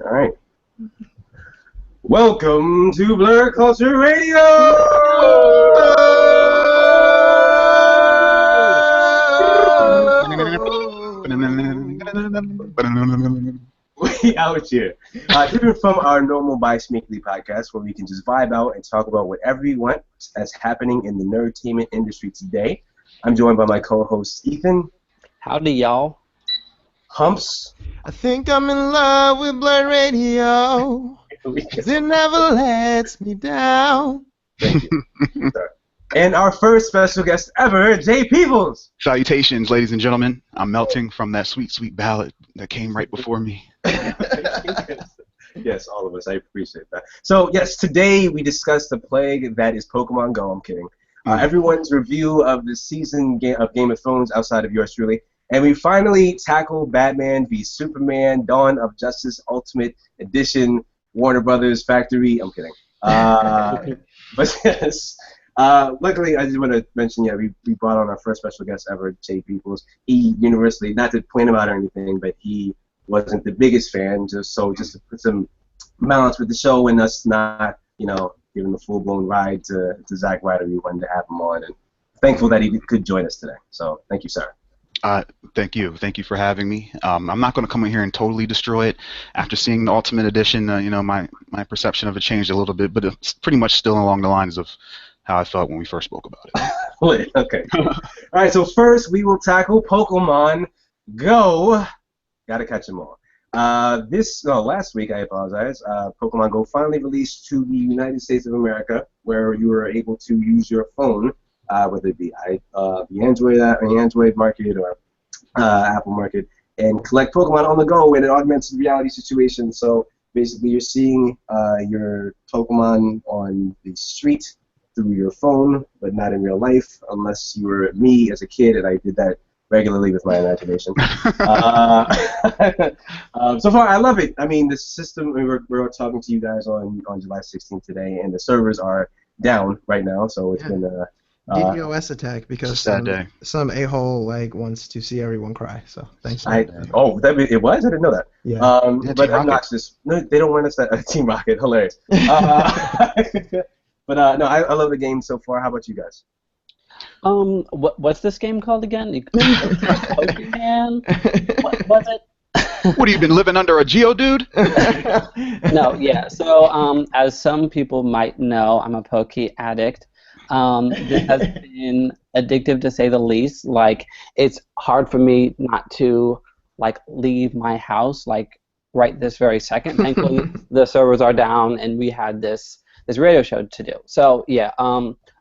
All right. Welcome to BLerd Culture Radio! We out here. Different from our normal bi-sneakly podcast where we can just vibe out and talk about whatever we want that's happening in the nerdtainment industry today. I'm joined by my co-host Ethan. Howdy, y'all. Humps. I think I'm in love with BLerd Radio. 'Cause it never lets me down. Thank you. And our first special guest ever, Jay Peebles. Salutations, ladies and gentlemen. I'm melting from that sweet, sweet ballad that came right before me. Yes, all of us. I appreciate that. So, yes, today we discussed the plague that is Pokemon Go. I'm kidding. Everyone's review of the season of Game of Thrones outside of yours truly. And we finally tackled Batman v Superman, Dawn of Justice Ultimate Edition, Warner Brothers Factory. I'm kidding. But yes. Luckily, I just want to mention, we brought on our first special guest ever, Jay Peebles. He universally, not to point him out or anything, but he wasn't the biggest fan, just to put some balance with the show and us not, giving the full-blown ride to Zack Ryder. We wanted to have him on, and thankful that he could join us today. So, thank you, sir. Thank you. Thank you for having me. I'm not going to come in here and totally destroy it. After seeing the Ultimate Edition, my perception of it changed a little bit, but it's pretty much still along the lines of how I felt when we first spoke about it. Okay. All right, so first we will tackle Pokemon Go. Gotta catch them all. Last week, I apologize, Pokemon Go finally released to the United States of America, where you were able to use your phone, whether it be the Android market or Apple market, and collect Pokemon on the go in an augmented reality situation. So basically, you're seeing your Pokemon on the street through your phone, but not in real life, unless you were me as a kid, and I did that regularly with my imagination. So far, I love it. I mean, the system, we're talking to you guys on July 16th today, and the servers are down right now, so it's been a DDoS attack because some a-hole wants to see everyone cry. So thanks. It was? I didn't know that. Yeah. But obnoxious. No, they don't want us that Team Rocket. Hilarious. But no, I love the game so far. How about you guys? What's this game called again? Pokemon? What was it? What, have you been living under a Geodude? No, yeah. So, as some people might know, I'm a Poke addict. This has been addictive to say the least. Like, it's hard for me not to leave my house right this very second. Thankfully, the servers are down, and we had this radio show to do. So yeah,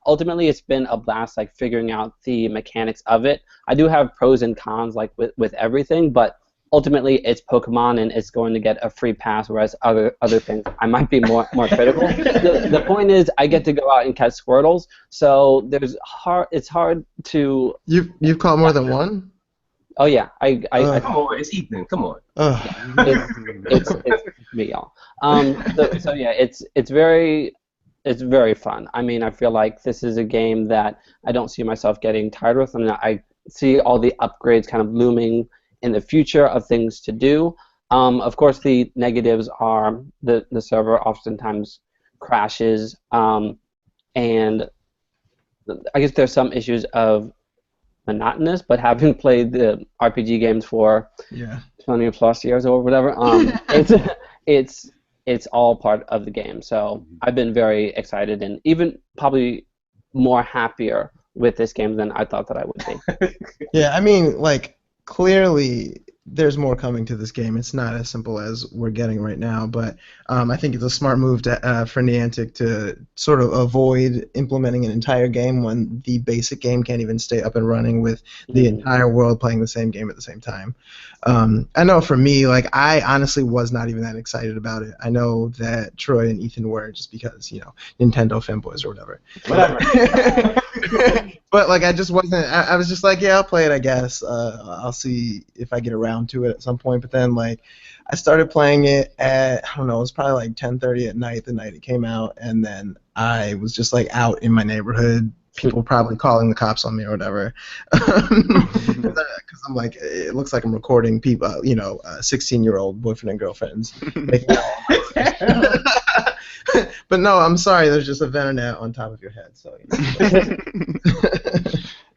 ultimately it's been a blast figuring out the mechanics of it. I do have pros and cons with everything, but ultimately it's Pokemon and it's going to get a free pass, whereas other things I might be more critical. The point is I get to go out and catch Squirtles, so it's hard to... You've caught more than one? Oh yeah, I come on, it's Ethan. Come on. It's me, y'all. So yeah, it's very fun. I mean, I feel like this is a game that I don't see myself getting tired with, and I see all the upgrades kind of looming in the future of things to do. Of course, the negatives are the server oftentimes crashes, and I guess there's some issues of monotonous, but having played the RPG games for 20 plus years or whatever, it's all part of the game. So I've been very excited and even probably more happier with this game than I thought that I would be. Yeah, I mean, clearly there's more coming to this game. It's not as simple as we're getting right now, but I think it's a smart move for Niantic to sort of avoid implementing an entire game when the basic game can't even stay up and running with the entire world playing the same game at the same time. I know for me, I honestly was not even that excited about it. I know that Troy and Ethan were just because, Nintendo fanboys or whatever. But I just wasn't. I was just I'll play it, I guess. I'll see if I get around to it at some point. But then I started playing it at, I don't know, it was probably 10:30 at night the night it came out, and then I was just out in my neighborhood people probably calling the cops on me or whatever. Because I'm like, it looks like I'm recording people, 16-year-old boyfriend and girlfriends. But no, I'm sorry. There's just a Veternet on top of your head. So.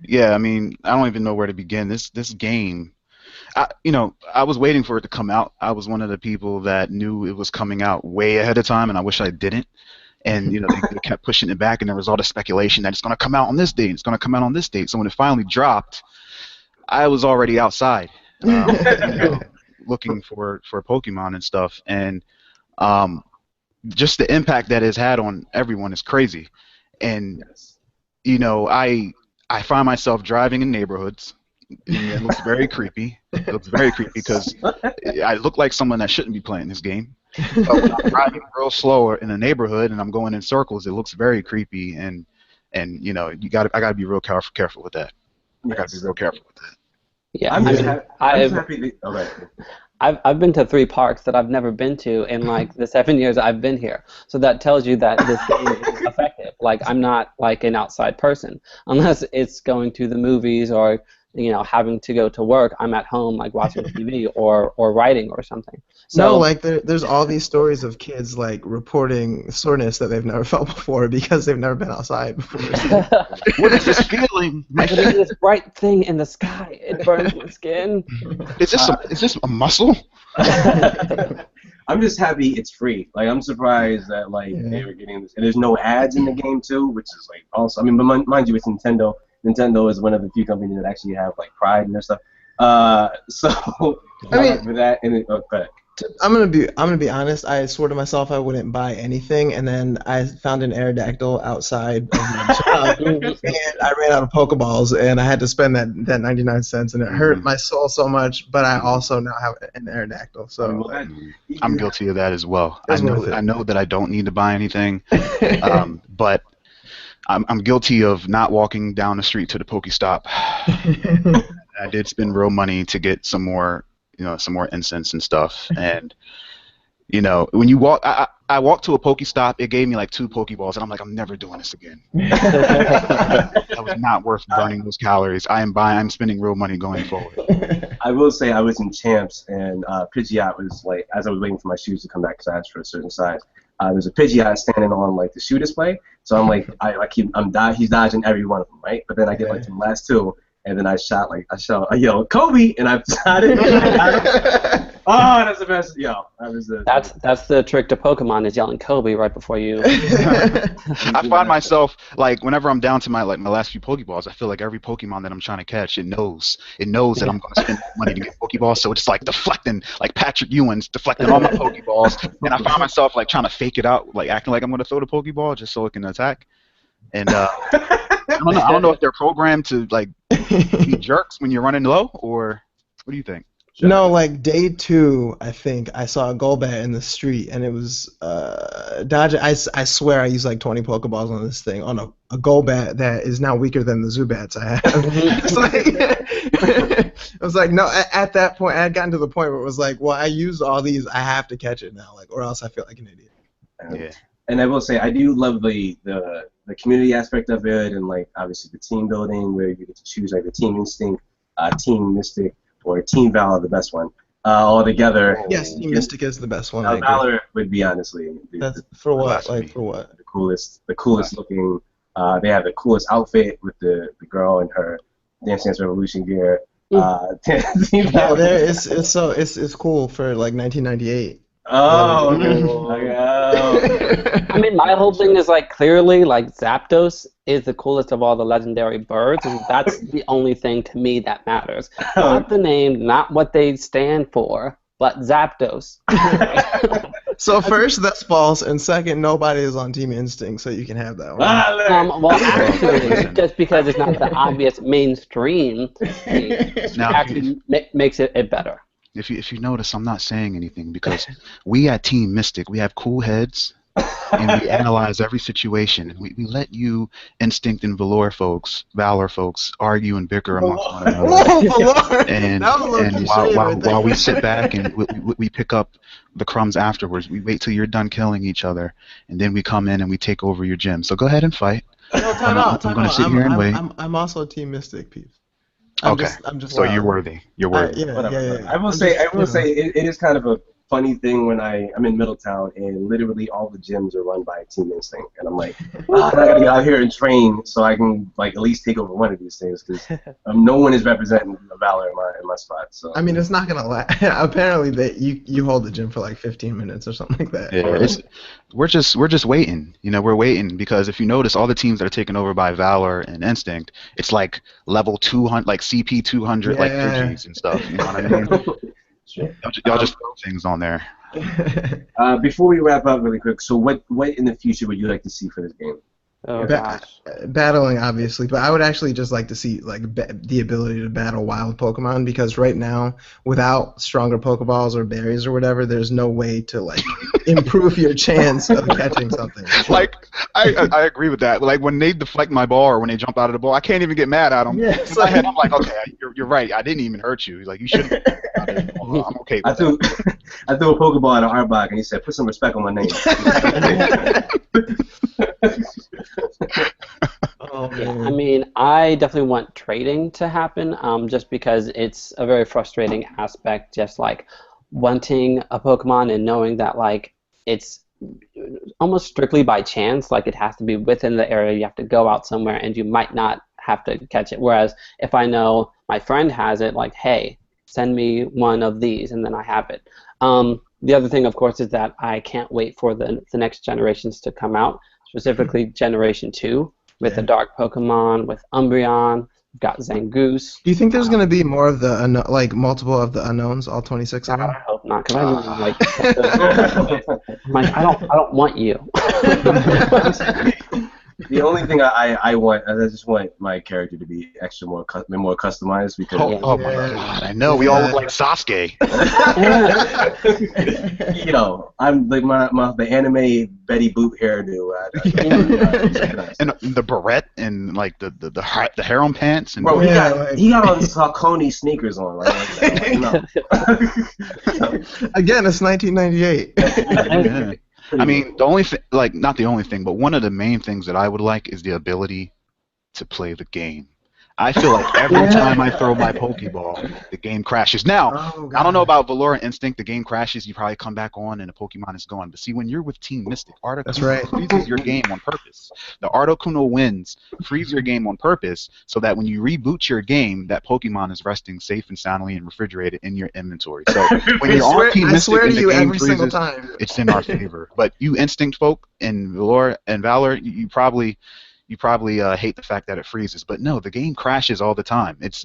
Yeah, I mean, I don't even know where to begin. This game, I was waiting for it to come out. I was one of the people that knew it was coming out way ahead of time, and I wish I didn't. And they kept pushing it back, and there was all the speculation that it's going to come out on this date. It's going to come out on this date. So when it finally dropped, I was already outside, looking for Pokemon and stuff, and just the impact that it's had on everyone is crazy. And I find myself driving in neighborhoods. And it looks very creepy. It looks very creepy because I look like someone that shouldn't be playing this game. But when I'm driving real slow in a neighborhood and I'm going in circles, it looks very creepy. And I gotta be real careful with that. I gotta be real careful with that. Yeah, I'm just happy. I've been to 3 parks that I've never been to in like the 7 years I've been here. So that tells you that this game is effective. Like I'm not like an outside person unless it's going to the movies or having to go to work. I'm at home like watching TV or writing or something. So no, like there's all these stories of kids like reporting soreness that they've never felt before because they've never been outside before. What is this feeling? This bright thing in the sky. It burns my skin. Is this a muscle? I'm just happy it's free. Like I'm surprised that they were getting this, and there's no ads in the game too, which is like also. I mean, but mind you, it's Nintendo. Nintendo is one of the few companies that actually have like pride in their stuff. So I mean, for that, and go ahead. I'm gonna be honest. I swore to myself I wouldn't buy anything, and then I found an Aerodactyl outside of my shop, and I ran out of Pokeballs, and I had to spend that 99 cents, and it hurt my soul so much. But I also now have an Aerodactyl, so I'm guilty of that as well. I know that I don't need to buy anything, but I'm guilty of not walking down the street to the Pokestop. I did spend real money to get some more incense and stuff. And when you walk, I walked to a Pokestop. It gave me like 2 Pokeballs, and I'm like, I'm never doing this again. That was not worth burning those calories. I'm spending real money going forward. I will say I was in Champs, and Pidgeot was like, as I was waiting for my shoes to come back because I asked for a certain size. There's a Pidgeot standing on like the shoe display, so I'm like, he's dodging every one of them, right? But then I get like to the last 2, and then I yelled Kobe, and I shot it. Oh, that's the best. That's the trick to Pokemon is yelling Kobe right before you. I find myself like whenever I'm down to my last few Pokeballs, I feel like every Pokemon that I'm trying to catch, it knows that I'm going to spend money to get Pokeballs, so it's like deflecting, like Patrick Ewing's deflecting all my Pokeballs, and I find myself like trying to fake it out, like acting like I'm going to throw the Pokeball just so it can attack. And I don't know if they're programmed to like be jerks when you're running low, or what do you think? No, like day 2, I think I saw a Golbat in the street, and it was dodging. I swear I used like 20 Pokeballs on this thing on a Golbat that is now weaker than the Zubats I have. It's like, I was like, no. At that point, I had gotten to the point where it was like, well, I used all these. I have to catch it now, like, or else I feel like an idiot. Yeah. And I will say, I do love the community aspect of it, and like obviously the team building where you get to choose like the Team Instinct, Team Mystic, or Team Valor, the best one, all together. Yes, Team Mystic is the best one. Valor would be honestly. That's for what? Like for what? The coolest looking. They have the coolest outfit with the girl in her Dance Dance Revolution gear. It's cool for like 1998. Oh, I mean, my whole thing is like clearly like Zapdos is the coolest of all the legendary birds, and that's the only thing to me that matters. Not the name, not what they stand for, but Zapdos. So first, that's false, and second, nobody is on Team Instinct, so you can have that one. Well, actually, just because it's not the obvious mainstream, actually makes it better. If you notice, I'm not saying anything because we at Team Mystic, we have cool heads, and we analyze every situation. We let you Instinct and Valor folks argue and bicker amongst one another. Oh, Valor! And That was a low-key shade right there. while we sit back and we pick up the crumbs afterwards, we wait till you're done killing each other, and then we come in and we take over your gym. So go ahead and fight. No, time out. I'm going to sit here and wait. I'm also Team Mystic, Peeps. Okay. I'm just so wild. you're worthy. You're worthy. Yeah, Whatever. yeah. I will say it is kind of a funny thing when I'm in Middletown and literally all the gyms are run by Team Instinct, and I'm like, I gotta get out here and train so I can like at least take over one of these things because no one is representing Valor in my spot. So I mean, it's not gonna last. Apparently, you hold the gym for like 15 minutes or something like that. Yeah, we're just waiting. You know, we're waiting because if you notice, all the teams that are taken over by Valor and Instinct, it's like level 200, like CP 200, like Pidgeys and stuff. You know what I mean? Sure. Y'all just throw things on there. Before we wrap up really quick, so what in the future would you like to see for this game? Oh gosh. Battling, obviously, but I would actually just like to see like the ability to battle wild Pokemon because right now, without stronger Pokeballs or berries or whatever, there's no way to like improve your chance of catching something. Like, I agree with that. Like when they deflect my ball or when they jump out of the ball, I can't even get mad at them. Yeah, In my head, I'm like, okay, you're right. I didn't even hurt you. Like you should. I'm okay with that. I threw a Pokeball at an Arbok and he said, "Put some respect on my name." Oh, Yeah, man. I mean, I definitely want trading to happen, just because it's a very frustrating aspect, just like wanting a Pokemon and knowing that like it's almost strictly by chance, like it has to be within the area, you have to go out somewhere and you might not have to catch it. Whereas if I know my friend has it, like, hey, send me one of these and then I have it. The other thing, of course, is that I can't wait for the next generations to come out, specifically Generation 2, with the Dark Pokemon, with Umbreon, we've got Zangoose. Do you think there's gonna be more of the like multiple of the unknowns, all 26 of them? I hope not, because I really like, I don't want you. The only thing I want, I just want my character to be extra more customized because Oh my god, I know. We all look like Sasuke. you know, I'm like the anime Betty Boop hairdo. And the barrette and like the harem pants and Bro, Yeah, he got on Saucony sneakers on. Like no. Again, it's 1998. Yeah. I mean, the only thing, like, not the only thing, but one of the main things that I would like is the ability to play the game. I feel like every time I throw my Pokeball, the game crashes. Now, I don't know about Valor and Instinct. The game crashes, you probably come back on, and the Pokemon is gone. But see, when you're with Team Mystic, Articuno freezes your game on purpose. The Articuno wins, freeze your game on purpose, so that when you reboot your game, that Pokemon is resting safe and soundly and refrigerated in your inventory. So when you're on Team Mystic and the game freezes, it's in our favor. But you Instinct folk and Valor, you probably hate the fact that it freezes, but no, the game crashes all the time. That's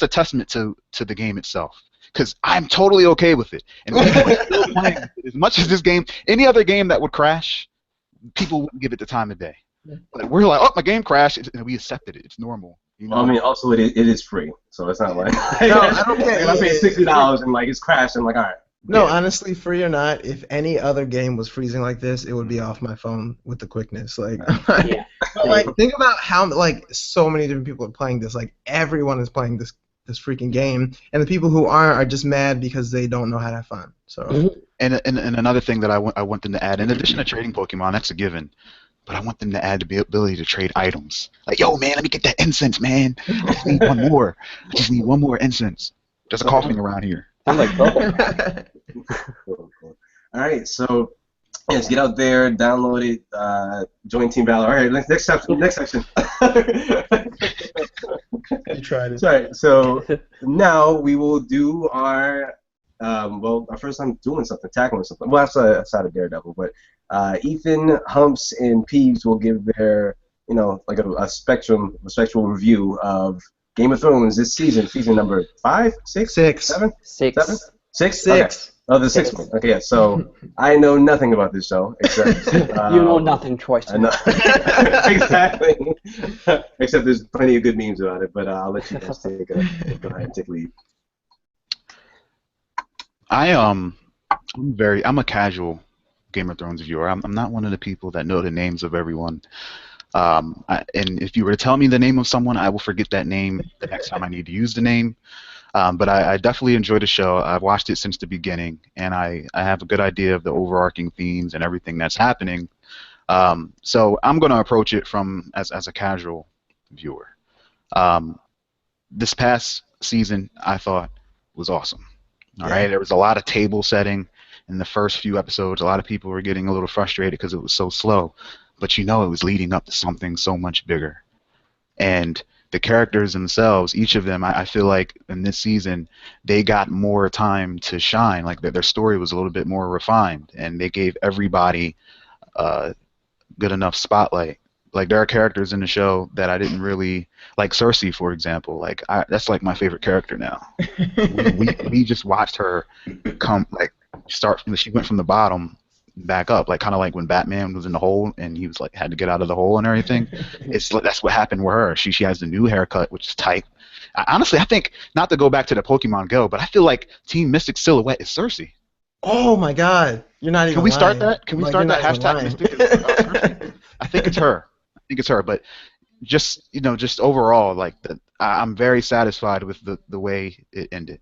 a testament to the game itself. Because I'm totally okay with it, and people are still playing as much as this game. Any other game that would crash, people wouldn't give it the time of day. Like, we're like, oh, my game crashed, and we accepted it. It's normal. You know? I mean, also it is free, so it's not like No, I don't care. If I pay $60 and like it's crashed, I'm like, all right. No, honestly, free or not, if any other game was freezing like this, it would be off my phone with the quickness. Like, Yeah. but like, think about how like so many different people are playing this. Like, everyone is playing this freaking game, and the people who aren't are just mad because they don't know how to have fun. So, and another thing that I want them to add, in addition to trading Pokemon, that's a given. But I want them to add the ability to trade items. Like, yo, man, let me get that incense, man. I just need one more. I just need one more incense. There's a coughing around here. Sounds like trouble. Cool. All right, so yes, get out there, download it, join Team Valor. All right, next section. you tried it. Sorry. So now we will do our our first time doing something, tackling something. Well, outside of Daredevil, but Ethan, Humps, and Peeves will give their like a spectral review of Game of Thrones this season number 5, 6, 7, 6. 7, 6. Okay. Oh, the sixth one. Okay, yeah. So I know nothing about this show except you know nothing, Troy. I know exactly. Except there's plenty of good memes about it. But I'll let you guys go ahead and take lead. I'm a casual Game of Thrones viewer. I'm not one of the people that know the names of everyone. And if you were to tell me the name of someone, I will forget that name the next time I need to use the name. But I definitely enjoy the show. I've watched it since the beginning, and I have a good idea of the overarching themes and everything that's happening. So I'm going to approach it from as a casual viewer. This past season, I thought was awesome. All right, there was a lot of table setting in the first few episodes. A lot of people were getting a little frustrated because it was so slow, but it was leading up to something so much bigger. And the characters themselves, each of them, I feel like in this season, they got more time to shine. Like their story was a little bit more refined, and they gave everybody a good enough spotlight. Like there are characters in the show that I didn't really like. Cersei, for example. Like that's like my favorite character now. we just watched her start. She went from the bottom back up, like kind of like when Batman was in the hole and he was like had to get out of the hole and everything. That's what happened with her. She has the new haircut, which is tight. Honestly, I think, not to go back to the Pokemon Go, but I feel like Team Mystic silhouette is Cersei. Oh my God, you're not even. Can we start lying. that? Can we start that hashtag Mystic? Cersei? I think it's her. But just overall, like I'm very satisfied with the way it ended.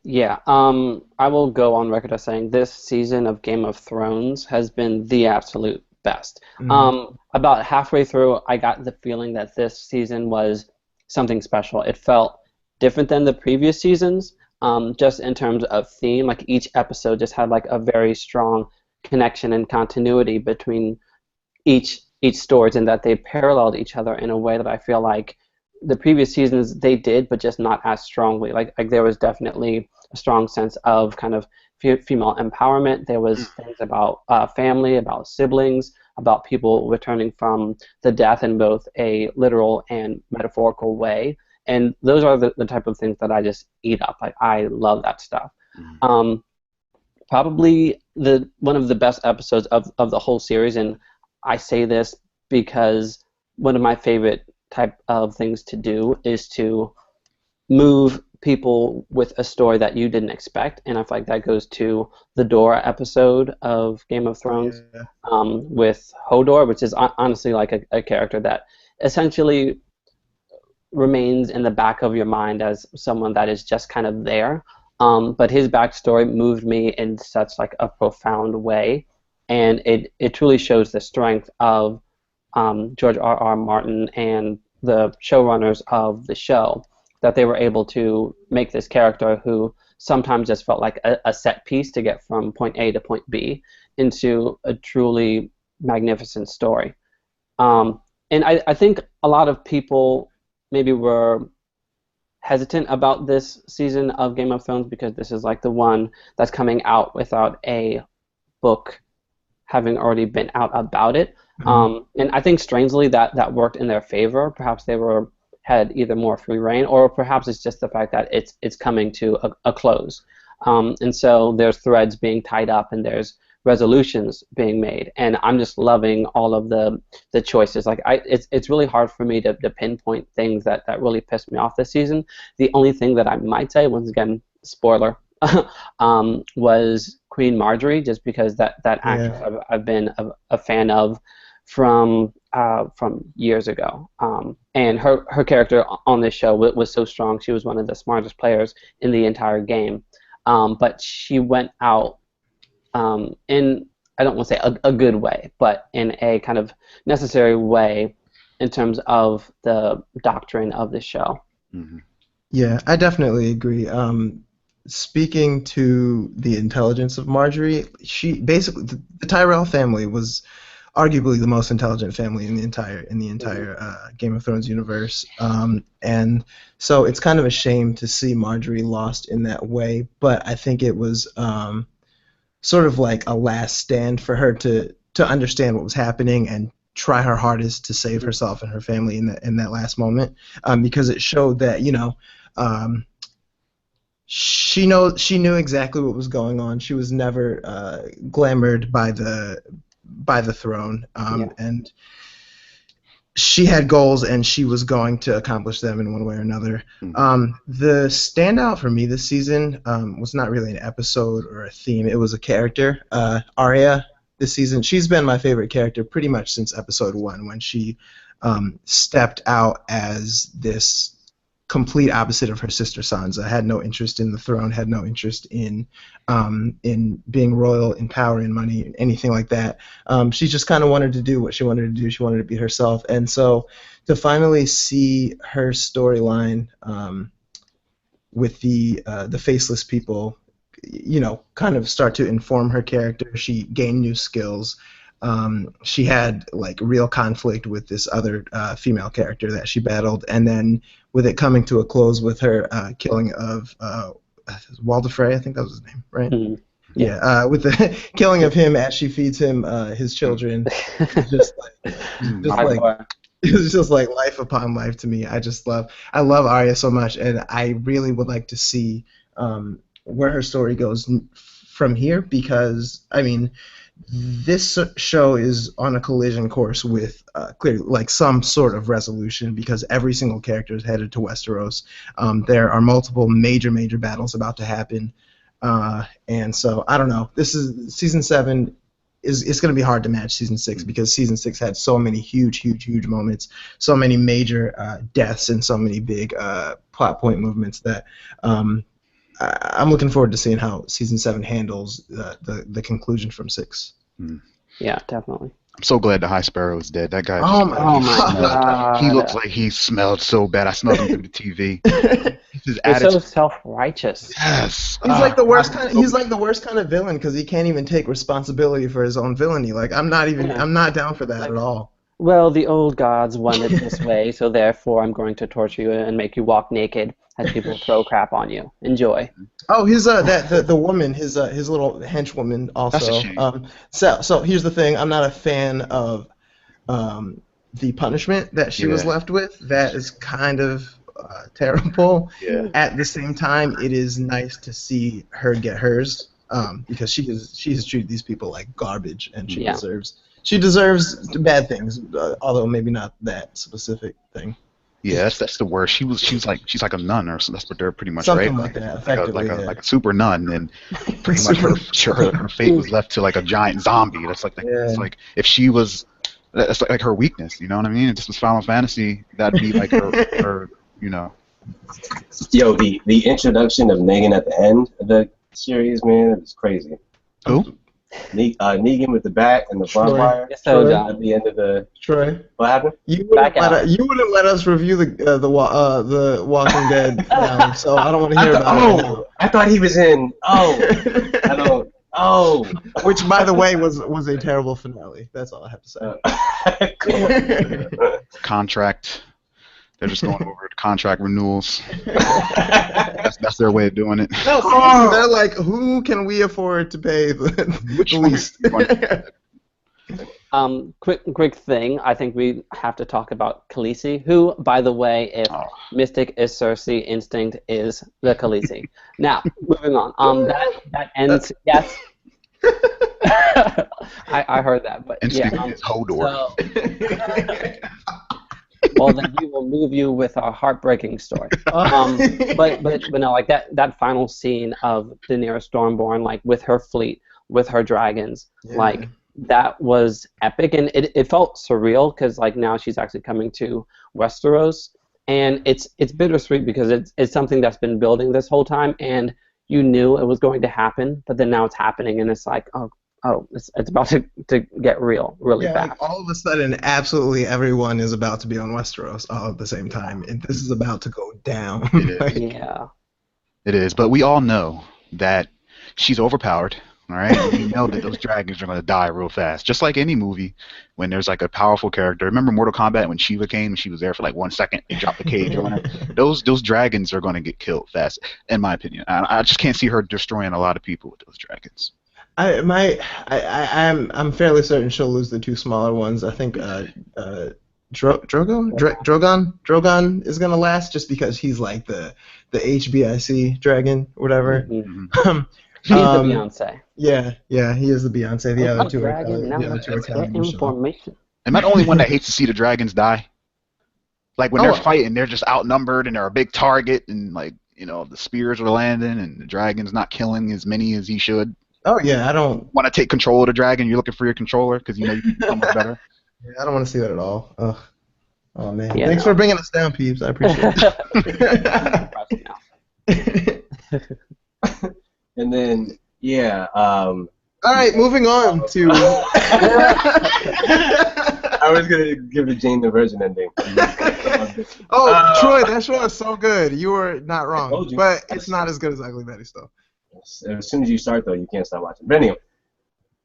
Yeah, I will go on record as saying this season of Game of Thrones has been the absolute best. About halfway through, I got the feeling that this season was something special. It felt different than the previous seasons, just in terms of theme. Like each episode just had like a very strong connection and continuity between each stories, and that they paralleled each other in a way that I feel like the previous seasons they did, but just not as strongly. Like there was definitely a strong sense of kind of female empowerment. There was things about family, about siblings, about people returning from the death in both a literal and metaphorical way. And those are the type of things that I just eat up. Like I love that stuff. Probably one of the best episodes of the whole series, and I say this because one of my favorite type of things to do is to move people with a story that you didn't expect, and I feel like that goes to the Dora episode of Game of Thrones with Hodor, which is honestly like a character that essentially remains in the back of your mind as someone that is just kind of there, but his backstory moved me in such like a profound way, and it truly shows the strength of George R.R. Martin and the showrunners of the show, that they were able to make this character who sometimes just felt like a set piece to get from point A to point B into a truly magnificent story. And I think a lot of people maybe were hesitant about this season of Game of Thrones because this is like the one that's coming out without a book having already been out about it. And I think strangely that worked in their favor. Perhaps they had either more free reign, or perhaps it's just the fact that it's coming to a close. And so there's threads being tied up and there's resolutions being made. And I'm just loving all of the choices. Like it's really hard for me to pinpoint things that really pissed me off this season. The only thing that I might say, once again, spoiler, was Queen Marjorie, just because that actress I've been a fan of from years ago, and her character on this show was so strong. She was one of the smartest players in the entire game, but she went out in, I don't want to say a good way, but in a kind of necessary way in terms of the doctrine of the show. Yeah, I definitely agree. Speaking to the intelligence of Marjorie, she basically, the Tyrell family was arguably the most intelligent family in the entire Game of Thrones universe, and so it's kind of a shame to see Marjorie lost in that way. But I think it was sort of like a last stand for her to understand what was happening and try her hardest to save herself and her family in that last moment, because it showed that she knew exactly what was going on. She was never glamored by the throne, and she had goals and she was going to accomplish them in one way or another. The standout for me this season was not really an episode or a theme. It was a character. Arya this season, she's been my favorite character pretty much since episode 1 when she stepped out as this complete opposite of her sister Sansa. Had no interest in the throne, had no interest in being royal, in power, in money, anything like that. She just kind of wanted to do what she wanted to do. She wanted to be herself, and so to finally see her storyline with the faceless people, kind of start to inform her character. She gained new skills. She had like real conflict with this other female character that she battled, and then with it coming to a close with her killing of Walder Frey, I think that was his name, right? Mm-hmm. Yeah, with the killing of him as she feeds him his children, just like it was just like life upon life to me. I love Arya so much, and I really would like to see where her story goes from here, because I mean, this show is on a collision course with clearly like some sort of resolution, because every single character is headed to Westeros. There are multiple major battles about to happen, and so I don't know. This is season 7. It's going to be hard to match season 6, because season 6 had so many huge moments, so many major deaths, and so many big plot point movements that I'm looking forward to seeing how season 7 handles the conclusion from 6. Yeah, definitely. I'm so glad the High Sparrow is dead. That guy. Oh my God. He looks like he smelled so bad. I smelled him through the TV. His He's so self-righteous. Yes. He's like the worst kind. He's like the worst kind of villain, because he can't even take responsibility for his own villainy. Like I'm not down for that at all. Well, the old gods wanted this way, so therefore I'm going to torture you and make you walk naked as people throw crap on you. Enjoy. Oh, his the woman, his little henchwoman also. That's a shame. So here's the thing. I'm not a fan of the punishment that she was left with. That is kind of terrible. Yeah. At the same time, it is nice to see her get hers, because she has treated these people like garbage, and she deserves bad things, although maybe not that specific thing. Yeah, that's the worst. She's like a nun, or that's what they're pretty much, something right? like that, effectively, like a super nun, and pretty much her fate was left to like a giant zombie. That's it's like if she was, that's like her weakness. You know what I mean? If this was Final Fantasy, that'd be like her Yo, the introduction of Negan at the end of the series, man, it was crazy. Who? Negan with the bat and the barbed wire. So at the end of the. Troy, what happened? You wouldn't let us review the Walking Dead now, so I don't want to hear about it. I thought he was in. I don't. Which, by the way, was a terrible finale. That's all I have to say. Contract. They're just going over the contract renewals. That's their way of doing it. No, they're like, who can we afford to pay the least? Quick thing. I think we have to talk about Khaleesi, who, by the way, if Mystic is Cersei, Instinct is the Khaleesi. Now, moving on. That ends. Yes. I heard that, but Instinct is Hodor. Well, then we will move you with our heartbreaking story. But no, like that final scene of Daenerys Stormborn, like with her fleet, with her dragons, like that was epic, and it felt surreal, because like now she's actually coming to Westeros, and it's bittersweet, because it's something that's been building this whole time, and you knew it was going to happen, but then now it's happening, and it's like, it's about to get really fast. Like all of a sudden, absolutely everyone is about to be on Westeros all at the same time, and this is about to go down. Yeah. It is, but we all know that she's overpowered, all right? And we know that those dragons are going to die real fast. Just like any movie, when there's like a powerful character. Remember Mortal Kombat when Shiva came and she was there for like 1 second, they dropped the cage or whatever? Those dragons are going to get killed fast, in my opinion. I just can't see her destroying a lot of people with those dragons. I'm fairly certain she'll lose the 2 smaller ones. I think Drogon is gonna last, just because he's like the HBIC dragon, whatever. Mm-hmm. He's the Beyonce. Yeah, he is the Beyonce. The other two are information. Am I the only one that hates to see the dragons die? Like when they're Oh, fighting, they're just outnumbered and they're a big target, and like the spears are landing, and the dragon's not killing as many as he should. oh yeah, I don't. Want to take control of the dragon? You're looking for your controller because you know you can do so much better. Yeah, I don't want to see that at all. Ugh. Oh man, Yeah, thanks no. for bringing us down, peeps. I appreciate it. And then, yeah. All right, moving on to. I was gonna give the Jane the Virgin ending. Oh, Troy, that show is so good. You were not I wrong, told you. but it's not as good as Ugly Betty still. As soon as you start, though, you can't stop watching. But anyway.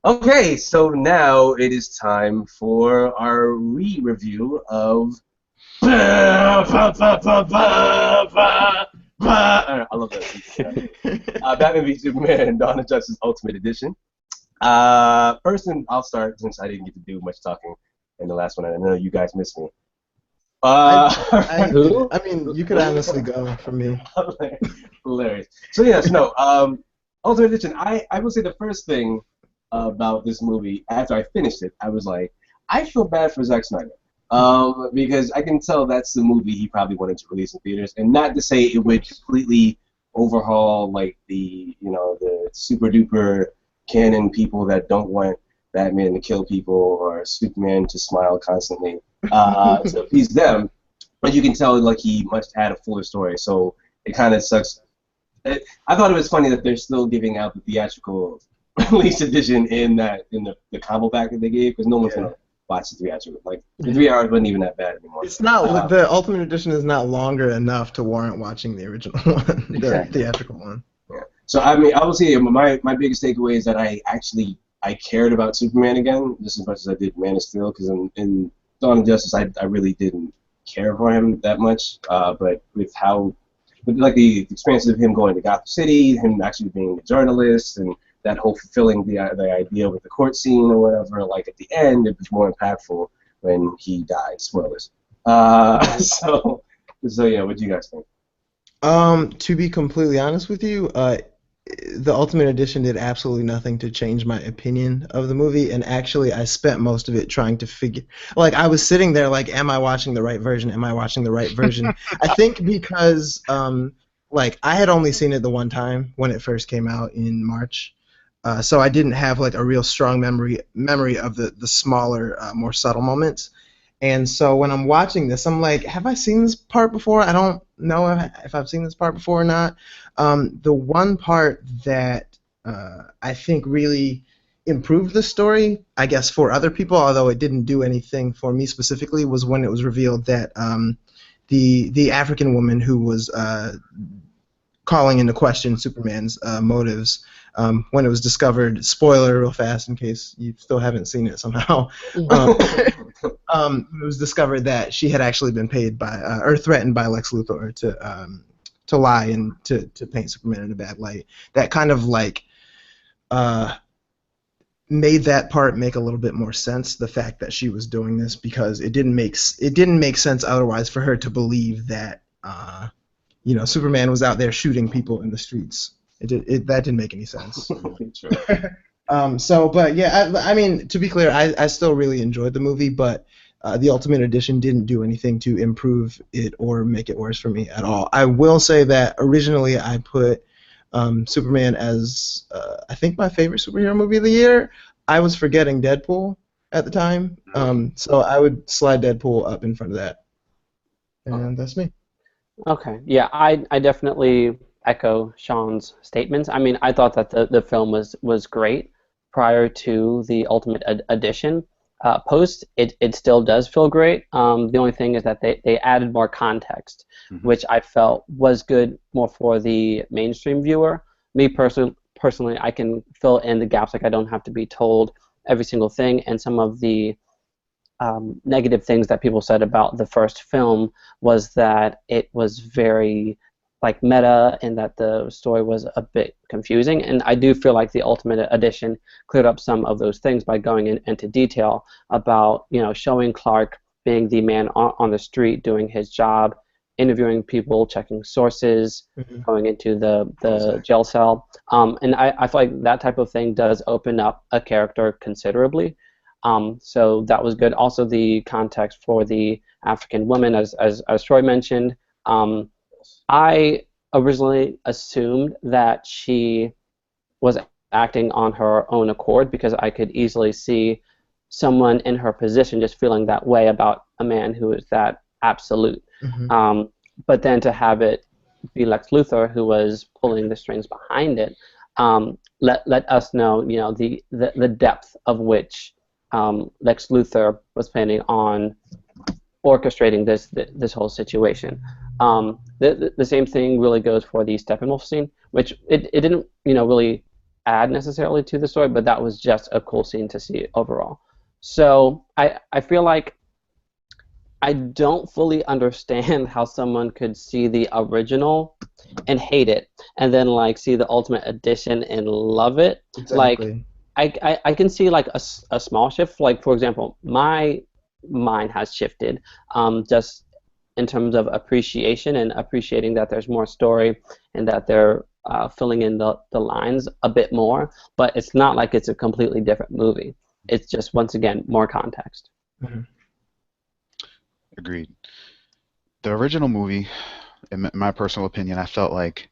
Okay, so now it is time for our re-review of. I love that. Batman v Superman: Dawn of Justice Ultimate Edition. First, I'll start since I didn't get to do much talking in the last one. I know you guys missed me. I mean, you could honestly go from me. Hilarious. So yes, no. Ultimate Edition. I will say the first thing about this movie after I finished it, I was like, I feel bad for Zack Snyder. Because I can tell that's the movie he probably wanted to release in theaters, and not to say it would completely overhaul like the super duper canon people that don't want Batman to kill people or Superman to smile constantly to appease them, but you can tell like he must add a fuller story. So it kind of sucks. I thought it was funny that they're still giving out the theatrical release edition in the combo pack that they gave, because no one's gonna watch the theatrical. Like the 3 hours wasn't even that bad anymore. It's not the Ultimate Edition is not longer enough to warrant watching the original one, the theatrical one. Yeah. So I mean, I will say my biggest takeaway is that I cared about Superman again just as much as I did Man of Steel, because in Dawn of Justice I really didn't care for him that much, but with like the experience of him going to Gotham City, him actually being a journalist, and that whole fulfilling the idea with the court scene or whatever, like at the end, it was more impactful when he died. Spoilers. So yeah, what do you guys think? To be completely honest with you, the Ultimate Edition did absolutely nothing to change my opinion of the movie, and actually I spent most of it trying to figure, like I was sitting there like, am I watching the right version? Am I watching the right version? I think because like I had only seen it the one time when it first came out in March. So I didn't have like a real strong memory of the smaller, more subtle moments. And so when I'm watching this, I'm like, have I seen this part before? I don't know if I've seen this part before or not. The one part that I think really improved the story, I guess for other people, although it didn't do anything for me specifically, was when it was revealed that the African woman who was calling into question Superman's motives, when it was discovered, spoiler real fast in case you still haven't seen it somehow, it was discovered that she had actually been paid by, or threatened by Lex Luthor to lie and to paint Superman in a bad light. That kind of like made that part make a little bit more sense, the fact that she was doing this, because it didn't make sense otherwise for her to believe that Superman was out there shooting people in the streets. That didn't make any sense. But yeah, I mean, to be clear, I still really enjoyed the movie, but the Ultimate Edition didn't do anything to improve it or make it worse for me at all. I will say that originally I put Superman as I think my favorite superhero movie of the year. I was forgetting Deadpool at the time, so I would slide Deadpool up in front of that, and that's me. Okay, yeah, I definitely echo Sean's statements. I mean, I thought that the film was great prior to the Ultimate Edition. Post, it still does feel great. The only thing is that they added more context, which I felt was good more for the mainstream viewer. Me personally, I can fill in the gaps. Like I don't have to be told every single thing, and some of the negative things that people said about the first film was that it was very like meta and that the story was a bit confusing, and I do feel like the Ultimate Edition cleared up some of those things by going into detail about showing Clark being the man on the street doing his job, interviewing people, checking sources, going into the jail cell, and I feel like that type of thing does open up a character considerably. So that was good. Also, the context for the African woman, as Troy mentioned, I originally assumed that she was acting on her own accord because I could easily see someone in her position just feeling that way about a man who is that absolute. Mm-hmm. But then to have it be Lex Luthor who was pulling the strings behind it, let us know, the depth of which Lex Luthor was planning on orchestrating this whole situation. The same thing really goes for the Steppenwolf scene, which it didn't really add necessarily to the story, but that was just a cool scene to see overall. So I feel like I don't fully understand how someone could see the original and hate it, and then like see the Ultimate Edition and love it. Like Exactly. I can see like a small shift. Like for example, my mind has shifted just in terms of appreciation and appreciating that there's more story and that they're filling in the lines a bit more. But it's not like it's a completely different movie. It's just once again more context. Mm-hmm. Agreed. The original movie, in my personal opinion, I felt like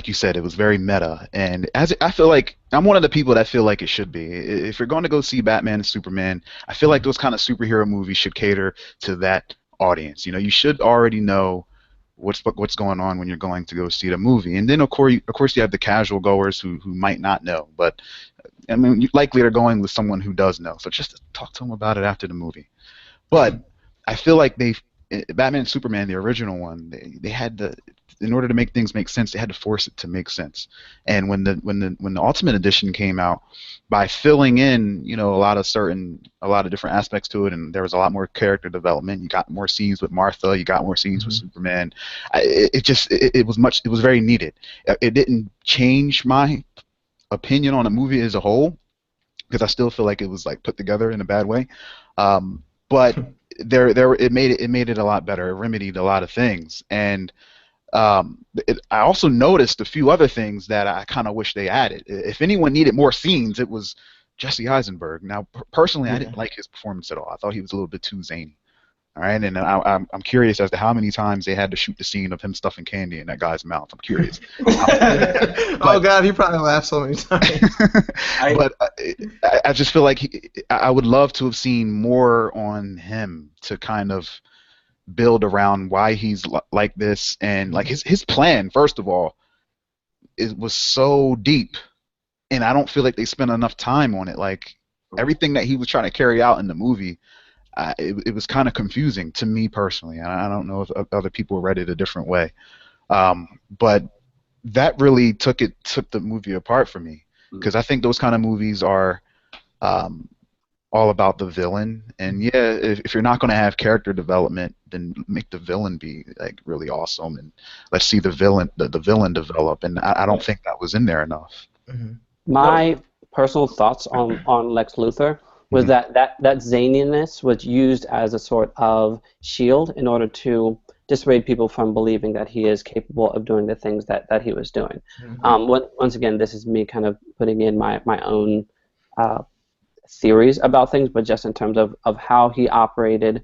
you said, it was very meta, and I feel like I'm one of the people that feel like it should be. If you're going to go see Batman and Superman, I feel like those kind of superhero movies should cater to that audience. You should already know what's going on when you're going to go see the movie, and then of course you have the casual goers who might not know, but I mean, likely they're going with someone who does know. So just talk to them about it after the movie. But I feel like Batman and Superman, the original one, they had to, in order to make things make sense, they had to force it to make sense. And when the Ultimate Edition came out, by filling in, a lot of different aspects to it, and there was a lot more character development. You got more scenes with Martha, you got more scenes with Superman. It was very needed. It didn't change my opinion on the movie as a whole, because I still feel like it was like put together in a bad way. But it made it a lot better. It remedied a lot of things, and I also noticed a few other things that I kind of wish they added. If anyone needed more scenes, it was Jesse Eisenberg. Now, personally, I didn't like his performance at all. I thought he was a little bit too zany. All right, and I'm curious as to how many times they had to shoot the scene of him stuffing candy in that guy's mouth. I'm curious. Oh God, he probably laughed so many times. But I just feel like I would love to have seen more on him to kind of build around why he's like this, and like his plan. First of all, it was so deep, and I don't feel like they spent enough time on it. Like everything that he was trying to carry out in the movie. It was kind of confusing to me personally, and I don't know if other people read it a different way. But that really took the movie apart for me, because I think those kind of movies are all about the villain. And yeah, if you're not going to have character development, then make the villain be like really awesome, and let's see the villain develop. And I don't think that was in there enough. Mm-hmm. My personal thoughts on Lex Luthor was that zaniness was used as a sort of shield in order to dissuade people from believing that he is capable of doing the things that he was doing. Once again, this is me kind of putting in my own theories about things, but just in terms of how he operated,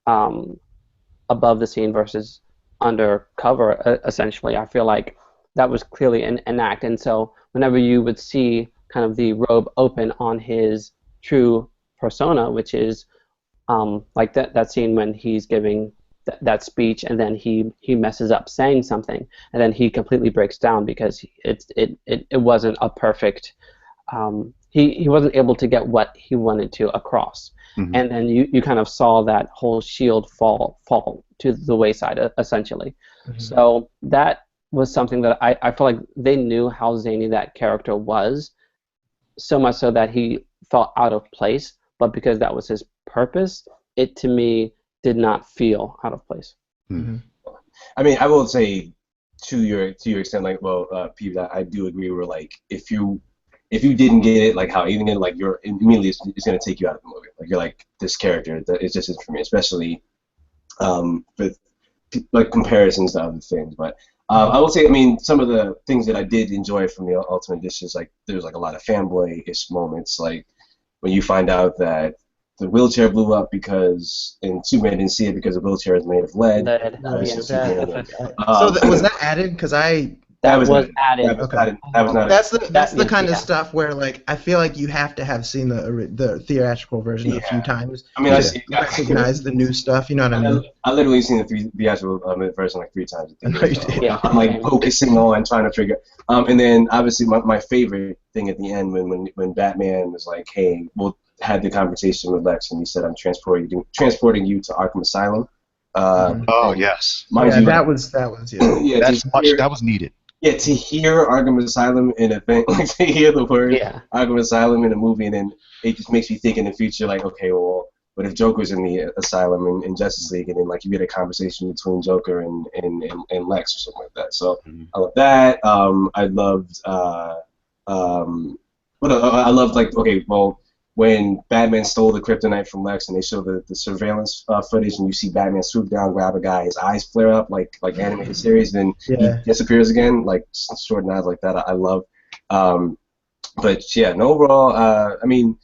above the scene versus undercover, essentially. I feel like that was clearly an act, and so whenever you would see kind of the robe open on his true persona, which is like that scene when he's giving that speech, and then he messes up saying something, and then he completely breaks down because it wasn't a perfect. He wasn't able to get what he wanted to across, and then you kind of saw that whole shield fall to the wayside essentially. So that was something that I feel like they knew how zany that character was, so much so that he felt out of place, but because that was his purpose, it to me did not feel out of place. I mean, I will say to your extent, like, well, Pete, I do agree. We're like, if you didn't get it, like how you didn't get it, like you're immediately it's gonna take you out of the movie. Like you're like, this character, it's just isn't for me, especially with like comparisons to other things. But I will say, I mean, some of the things that I did enjoy from the Ultimate Edition is like there was like a lot of fanboy-ish moments, like when you find out that the wheelchair blew up because, and Superman didn't see it because the wheelchair is made of lead. Lead. Obviously, Yeah. Superman. So was that added? Because That That was was not. added. That was Okay. not. That was not. That's the kind of yeah. stuff where like I feel like you have to have seen the theatrical version a few Yeah. times I mean, I to see. recognize the new stuff. You know what I mean? I literally seen the actual version like 3 times. I know you did. Yeah. I'm like focusing on trying to figure. And then obviously my favorite thing at the end when Batman was like, "Hey, we'll had the conversation with Lex," and he said, "I'm transporting you to Arkham Asylum." Oh and yes, mind Yeah, you, that was yeah. yeah, that was needed. yeah, to hear Arkham Asylum in a thing, like to hear the word Yeah. Arkham Asylum in a movie, and then it just makes me think in the future, like, okay, well, what if Joker's in the asylum in Justice League, and then like you get a conversation between Joker and Lex or something like that. So I love that. I loved I loved like, okay, well, when Batman stole the kryptonite from Lex and they show the surveillance footage and you see Batman swoop down, grab a guy, his eyes flare up like animated series, then he Yeah. disappears again, like short eyes like that. I love. But yeah, no, overall, I mean,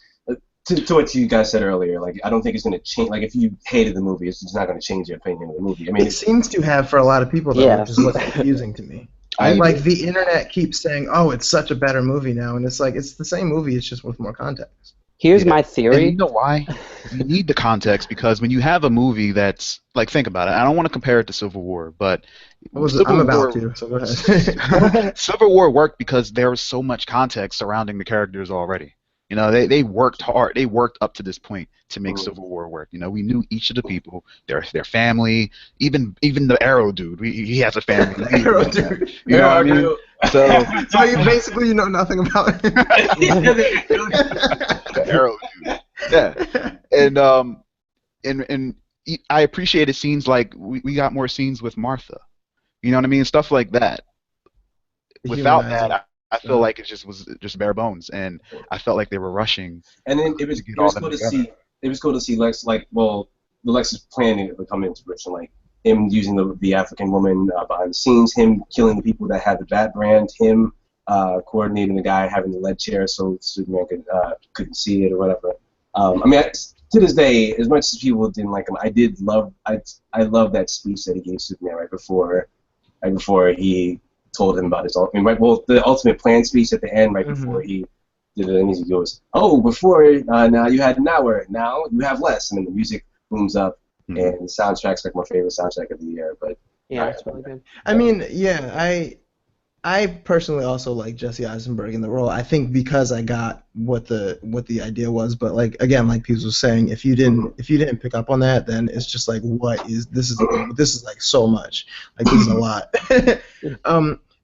to what you guys said earlier, like I don't think it's going to change. Like if you hated the movie, it's just not going to change your opinion of the movie. I mean, It seems to have for a lot of people though, Yeah. which is what's confusing to me. I Like the internet keeps saying, "Oh, it's such a better movie now," and it's like it's the same movie, it's just with more context. Here's my And theory. you know why? You need the context because when you have a movie that's like, think about it. I don't want to compare it to Civil War, but I'm about to, so go ahead. Civil War worked because there was so much context surrounding the characters already. You know, they worked hard. They worked up to this point to make Civil War work. You know, we knew each of the people, their family, even the Arrow dude. He has a family. Arrow dude. You know what I mean? So Basically, you know nothing about it. the Arrow dude. Yeah, and I appreciated scenes like we got more scenes with Martha. You know what I mean? Stuff like that. Without that, I feel like it was just bare bones, and I felt like they were rushing. And then it was cool to see. It was cool to see Lex, like, well, the Lex's plan to come into fruition, like him using the African woman behind the scenes, him killing the people that had the Bat brand, him coordinating the guy having the lead chair so Superman couldn't see it or whatever. I mean, to this day, as much as people didn't like him, I love that speech that he gave Superman right before he told him about his the ultimate plan speech at the end, right before he did it, and he goes, "Oh, before now you had an hour, now you have less," and then the music booms up, and the soundtrack's like my favorite soundtrack of the year. But Yeah, it's really good. I mean, yeah, I personally also like Jesse Eisenberg in the role. I think because I got what the idea was, but like again, like Peeves was saying, if you didn't pick up on that, then it's just like, what is this is like so much, like this is a lot.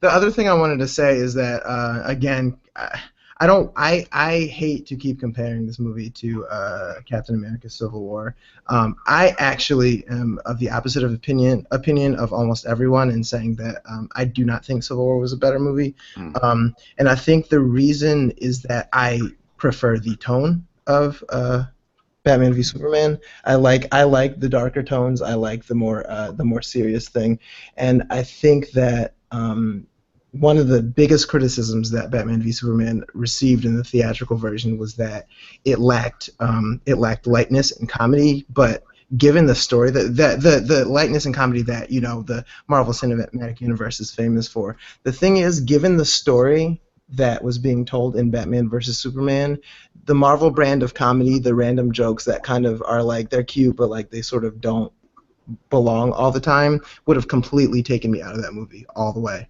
The other thing I wanted to say is that again, I hate to keep comparing this movie to Captain America: Civil War. I actually am of the opposite of opinion of almost everyone in saying that I do not think Civil War was a better movie. And I think the reason is that I prefer the tone of Batman v Superman. I like the darker tones. I like the more serious thing, and I think that one of the biggest criticisms that Batman v Superman received in the theatrical version was that it lacked lightness and comedy. But given the story, the lightness and comedy that the Marvel Cinematic Universe is famous for, the thing is, given the story that was being told in Batman vs Superman, the Marvel brand of comedy, the random jokes that kind of are like they're cute but like they sort of don't belong all the time, would have completely taken me out of that movie all the way.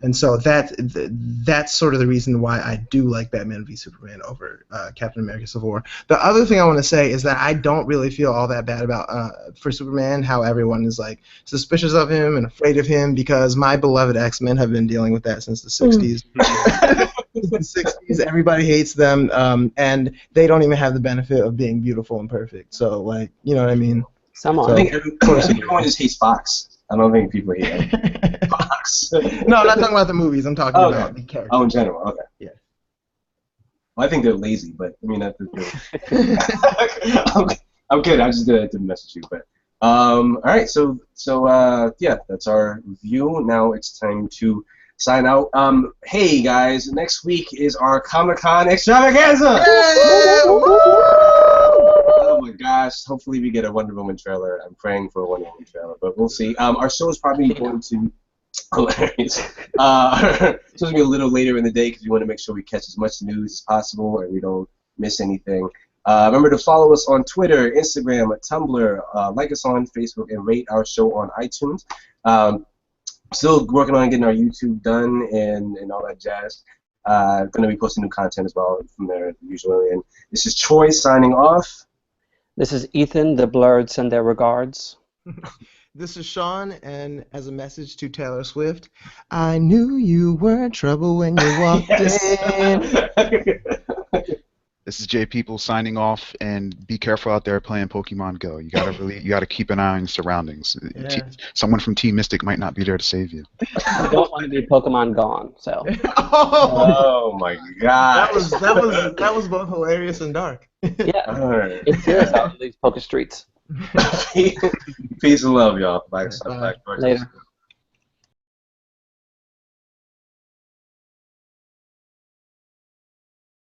And so that's sort of the reason why I do like Batman v Superman over Captain America: Civil War. The other thing I want to say is that I don't really feel all that bad about for Superman, how everyone is like suspicious of him and afraid of him, because my beloved X-Men have been dealing with that since the 60s. The 60s, everybody hates them, and they don't even have the benefit of being beautiful and perfect. So, like, you know what I mean? Someone. I think everyone just hates Fox. I don't think people hate Fox. No, I'm not talking about the movies. I'm talking about the characters. Oh, in general, okay. Yeah. Well, I think they're lazy, but I mean, I'm kidding. I'm just to mess with you, but all right. So yeah, that's our review. Now it's time to sign out. Hey guys, next week is our Comic-Con extravaganza. Oh my gosh! Hopefully we get a Wonder Woman trailer. I'm praying for a Wonder Woman trailer, but we'll see. Our show is probably going to hilarious. It's going to be a little later in the day because we want to make sure we catch as much news as possible and we don't miss anything. Remember to follow us on Twitter, Instagram, Tumblr, like us on Facebook, and rate our show on iTunes. Still working on getting our YouTube done and all that jazz. Going to be posting new content as well from there usually. And this is Troy signing off. This is Ethan. The Blerds send their regards. This is Sean, and as a message to Taylor Swift, I knew you were in trouble when you walked in. This is Jay People signing off, and be careful out there playing Pokemon Go. You gotta keep an eye on your surroundings. Yeah. Someone from Team Mystic might not be there to save you. You don't want to be Pokemon gone, so. Oh my god. That was both hilarious and dark. Yeah. All right. It's serious out in these Poke Streets. Peace and love, y'all. Bye. Bye. Later.